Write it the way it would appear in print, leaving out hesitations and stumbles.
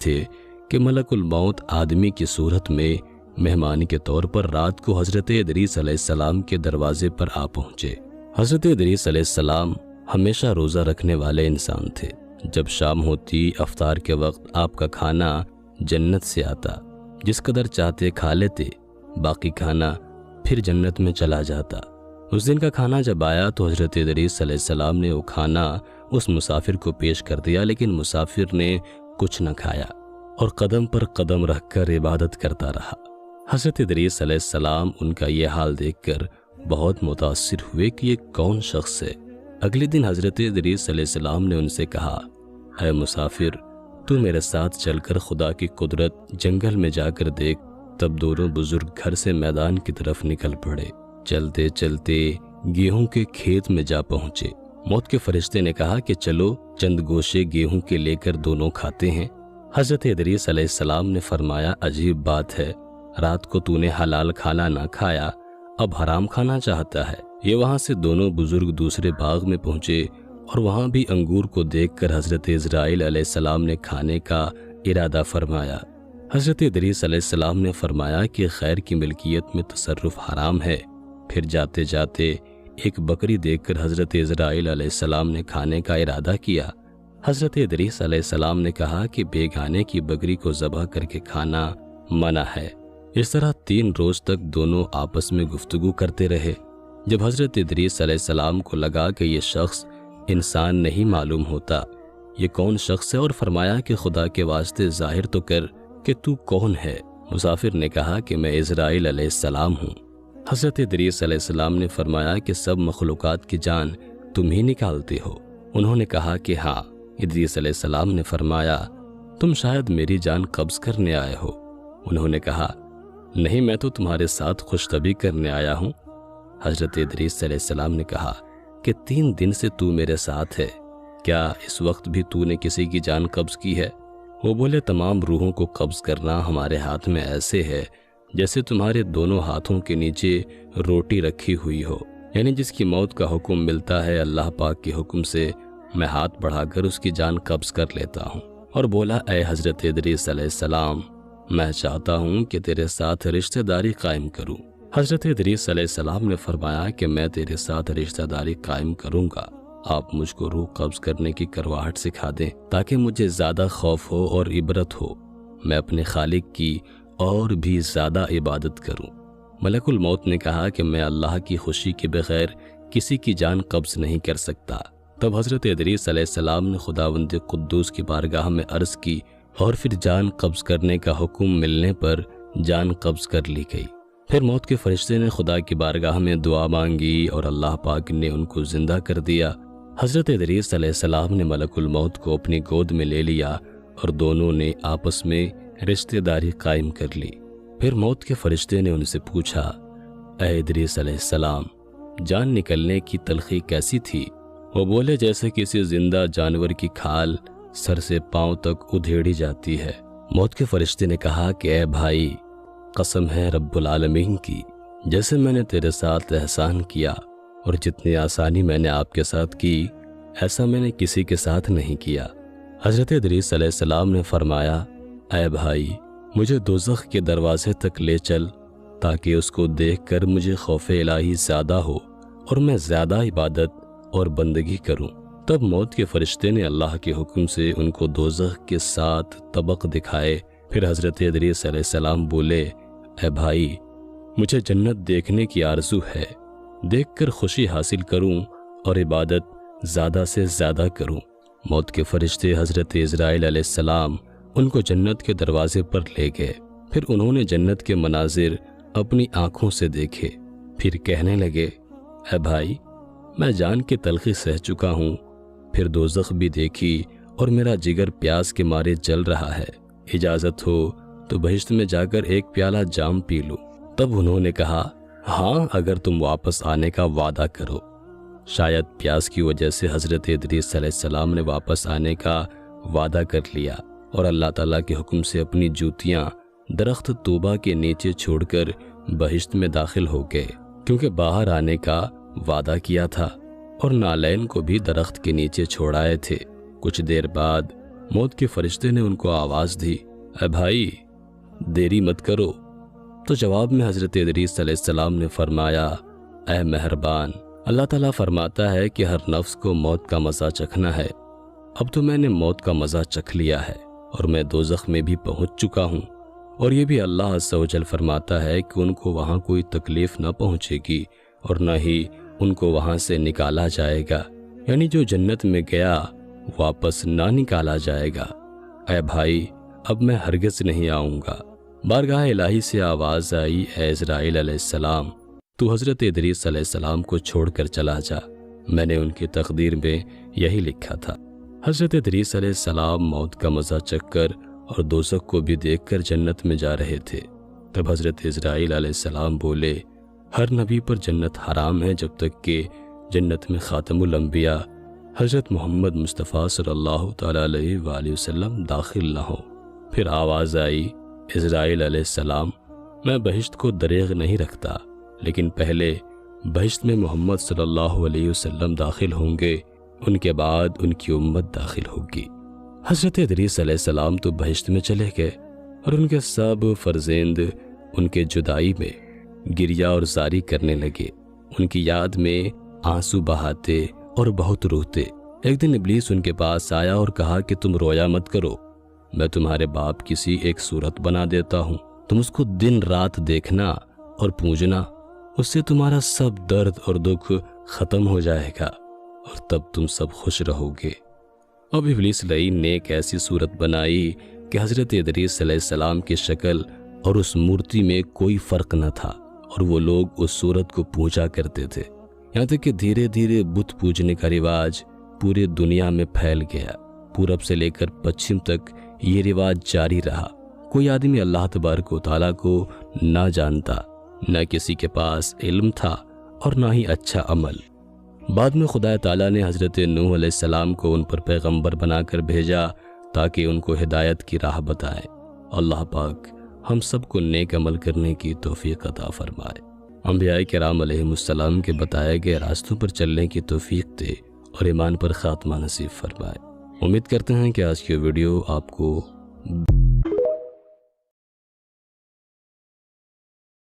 تھے کہ ملک الموت آدمی کی صورت میں مہمان کے طور پر رات کو حضرت ادریس علیہ السلام کے دروازے پر آ پہنچے۔ حضرت ادریس علیہ السلام ہمیشہ روزہ رکھنے والے انسان تھے۔ جب شام ہوتی افطار کے وقت آپ کا کھانا جنت سے آتا، جس قدر چاہتے کھا لیتے، باقی کھانا پھر جنت میں چلا جاتا۔ اس دن کا کھانا جب آیا تو حضرت ادریس علیہ السلام نے وہ کھانا اس مسافر کو پیش کر دیا، لیکن مسافر نے کچھ نہ کھایا اور قدم پر قدم رکھ کر عبادت کرتا رہا۔ حضرت ادریس علیہ السلام ان کا یہ حال دیکھ کر بہت متاثر ہوئے کہ یہ کون شخص ہے۔ اگلے دن حضرت ادریس علیہ السلام نے ان سے کہا، اے مسافر، تو میرے ساتھ چل کر خدا کی قدرت جنگل میں جا کر دیکھ۔ تب دونوں بزرگ گھر سے میدان کی طرف نکل پڑے۔ چلتے چلتے گیہوں کے کھیت میں جا پہنچے۔ موت کے فرشتے نے کہا کہ چلو چند گوشے گیہوں کے لے کر دونوں کھاتے ہیں۔ حضرت ادریس علیہ السلام نے فرمایا، عجیب بات ہے، رات کو تو نے حلال کھانا نہ کھایا، اب حرام کھانا چاہتا ہے۔ یہ وہاں سے دونوں بزرگ دوسرے باغ میں پہنچے اور وہاں بھی انگور کو دیکھ کر حضرت اسرائیل علیہ السلام نے کھانے کا ارادہ فرمایا۔ حضرت ادریس علیہ السلام نے فرمایا کہ خیر کی ملکیت میں تصرف حرام ہے۔ پھر جاتے جاتے ایک بکری دیکھ کر حضرت اسرائیل علیہ السلام نے کھانے کا ارادہ کیا۔ حضرت ادریس علیہ السلام نے کہا کہ بیگانے کی بکری کو ذبح کر کے کھانا منع ہے۔ اس طرح 3 روز تک دونوں آپس میں گفتگو کرتے رہے۔ جب حضرت ادریس علیہ السلام کو لگا کہ یہ شخص انسان نہیں معلوم ہوتا، یہ کون شخص ہے، اور فرمایا کہ خدا کے واسطے ظاہر تو کر کہ تو کون ہے۔ مسافر نے کہا کہ میں اسرائیل علیہ السلام ہوں۔ حضرت ادریس علیہ السلام نے فرمایا کہ سب مخلوقات کی جان تم ہی نکالتے ہو؟ انہوں نے کہا کہ ہاں۔ ادریس علیہ السلام نے فرمایا، تم شاید میری جان قبض کرنے آئے ہو۔ انہوں نے کہا، نہیں، میں تو تمہارے ساتھ خوش طبعی کرنے آیا ہوں۔ حضرت ادریس علیہ السلام نے کہا کہ 3 دن سے تو میرے ساتھ ہے، کیا اس وقت بھی تو نے کسی کی جان قبض کی ہے؟ وہ بولے، تمام روحوں کو قبض کرنا ہمارے ہاتھ میں ایسے ہے جیسے تمہارے دونوں ہاتھوں کے نیچے روٹی رکھی ہوئی ہو، یعنی جس کی موت کا حکم ملتا ہے اللہ پاک کے حکم سے میں ہاتھ بڑھا کر اس کی جان قبض کر لیتا ہوں۔ اور بولا، اے حضرت ادریس علیہ السلام، میں چاہتا ہوں کہ تیرے ساتھ رشتہ داری قائم کروں۔ حضرت ادریس علیہ السلام نے فرمایا کہ میں تیرے ساتھ رشتہ داری قائم کروں گا، آپ مجھ کو روح قبض کرنے کی کرواہٹ سکھا دیں تاکہ مجھے زیادہ خوف ہو اور عبرت ہو، میں اپنے خالق کی اور بھی زیادہ عبادت کروں۔ ملک الموت نے کہا کہ میں اللہ کی خوشی کے بغیر کسی کی جان قبض نہیں کر سکتا۔ تب حضرت ادریس علیہ السلام نے خداوند قدوس کی بارگاہ میں عرض کی اور پھر جان قبض کرنے کا حکم ملنے پر جان قبض کر لی گئی۔ پھر موت کے فرشتے نے خدا کی بارگاہ میں دعا مانگی اور اللہ پاک نے ان کو زندہ کر دیا۔ حضرت ادریس علیہ السلام نے ملک الموت کو اپنی گود میں لے لیا اور دونوں نے آپس میں رشتہ داری قائم کر لی۔ پھر موت کے فرشتے نے ان سے پوچھا، اے ادریس علیہ السلام، جان نکلنے کی تلخی کیسی تھی؟ وہ بولے، جیسے کسی زندہ جانور کی کھال سر سے پاؤں تک ادھیڑی جاتی ہے۔ موت کے فرشتے نے کہا کہ اے بھائی، قسم ہے رب العالمین کی، جیسے میں نے تیرے ساتھ احسان کیا اور جتنی آسانی میں نے آپ کے ساتھ کی، ایسا میں نے کسی کے ساتھ نہیں کیا۔ حضرت ادریس علیہ السلام نے فرمایا، اے بھائی، مجھے دوزخ کے دروازے تک لے چل تاکہ اس کو دیکھ کر مجھے خوف الہی زیادہ ہو اور میں زیادہ عبادت اور بندگی کروں۔ تب موت کے فرشتے نے اللہ کے حکم سے ان کو دوزخ کے 7 طبق دکھائے۔ پھر حضرت ادریس علیہ السلام بولے، اے بھائی، مجھے جنت دیکھنے کی آرزو ہے، دیکھ کر خوشی حاصل کروں اور عبادت زیادہ سے زیادہ کروں۔ موت کے فرشتے حضرت اسرائیل علیہ السلام ان کو جنت کے دروازے پر لے گئے۔ پھر انہوں نے جنت کے مناظر اپنی آنکھوں سے دیکھے۔ پھر کہنے لگے، اے بھائی، میں جان کی تلخی سہ چکا ہوں، پھر دوزخ بھی دیکھی اور میرا جگر پیاس کے مارے جل رہا ہے، اجازت ہو تو بہشت میں جا کر ایک پیالہ جام پی لوں۔ تب انہوں نے کہا، ہاں، اگر تم واپس آنے کا وعدہ کرو۔ شاید پیاس کی وجہ سے حضرت ادریس علیہ السلام نے واپس آنے کا وعدہ کر لیا اور اللہ تعالیٰ کے حکم سے اپنی جوتیاں درخت توبہ کے نیچے چھوڑ کر بہشت میں داخل ہو گئے، کیونکہ باہر آنے کا وعدہ کیا تھا، اور نالین کو بھی درخت کے نیچے چھوڑائے تھے۔ کچھ دیر بعد موت کے فرشتے نے ان کو آواز دی، اے بھائی دیری مت کرو۔ تو جواب میں حضرت ادریس علیہ السلام نے فرمایا، اے مہربان، اللہ تعالیٰ فرماتا ہے کہ ہر نفس کو موت کا مزہ چکھنا ہے۔ اب تو میں نے موت کا مزہ چکھ لیا ہے اور میں دوزخ میں بھی پہنچ چکا ہوں، اور یہ بھی اللہ عز و جل فرماتا ہے کہ ان کو وہاں کوئی تکلیف نہ پہنچے گی اور نہ ہی ان کو وہاں سے نکالا جائے گا، یعنی جو جنت میں گیا واپس نہ نکالا جائے گا۔ اے بھائی اب میں ہرگز نہیں آؤں گا۔ بارگاہ الہی سے آواز آئی، اے اسرائیل علیہ السلام، تو حضرت ادریس علیہ السلام کو چھوڑ کر چلا جا، میں نے ان کی تقدیر میں یہی لکھا تھا۔ حضرت ادریس علیہ السلام موت کا مزہ چکھ کر اور دوزخ کو بھی دیکھ کر جنت میں جا رہے تھے۔ تب حضرت اسرائیل علیہ السلام بولے، ہر نبی پر جنت حرام ہے جب تک کہ جنت میں خاتم الانبیاء حضرت محمد مصطفیٰ صلی اللہ تعالیٰ علیہ وآلہ وسلم داخل نہ ہو۔ پھر آواز آئی، اسرائیل علیہ السلام، میں بہشت کو دریغ نہیں رکھتا، لیکن پہلے بہشت میں محمد صلی اللہ علیہ وسلم داخل ہوں گے، ان کے بعد ان کی امت داخل ہوگی۔ حضرت ادریس علیہ السلام تو بہشت میں چلے گئے اور ان کے سب فرزند ان کے جدائی میں گریہ اور زاری کرنے لگے، ان کی یاد میں آنسو بہاتے اور بہت روتے۔ ایک دن ابلیس ان کے پاس آیا اور کہا کہ تم رویا مت کرو، میں تمہارے باپ کسی ایک صورت بنا دیتا ہوں، تم اس کو دن رات دیکھنا اور پوجنا، اس سے تمہارا سب درد اور دکھ ختم ہو جائے گا اور تب تم سب خوش رہو گے۔ اب ابلیس لعین نے ایک ایسی صورت بنائی کہ حضرت ادریس علیہ السلام کی شکل اور اس مورتی میں کوئی فرق نہ تھا، اور وہ لوگ اس صورت کو پوجا کرتے تھے، یہاں تک کہ دھیرے دھیرے بت پوجنے کا رواج پورے دنیا میں پھیل گیا۔ پورب سے لے کر پچھم تک یہ رواج جاری رہا۔ کوئی آدمی اللہ تبارک و تعالیٰ کو نہ جانتا، نہ کسی کے پاس علم تھا اور نہ ہی اچھا عمل۔ بعد میں خدا تعالیٰ نے حضرت نوح علیہ السلام کو ان پر پیغمبر بنا کر بھیجا تاکہ ان کو ہدایت کی راہ بتائے۔ اللہ پاک ہم سب کو نیک عمل کرنے کی توفیق عطا فرمائے۔ انبیاء کرام علیہم السلام کے بتائے گئے راستوں پر چلنے کی توفیق دے اور ایمان پر خاتمہ نصیب فرمائے۔ امید کرتے ہیں کہ آج کی ویڈیو آپ کو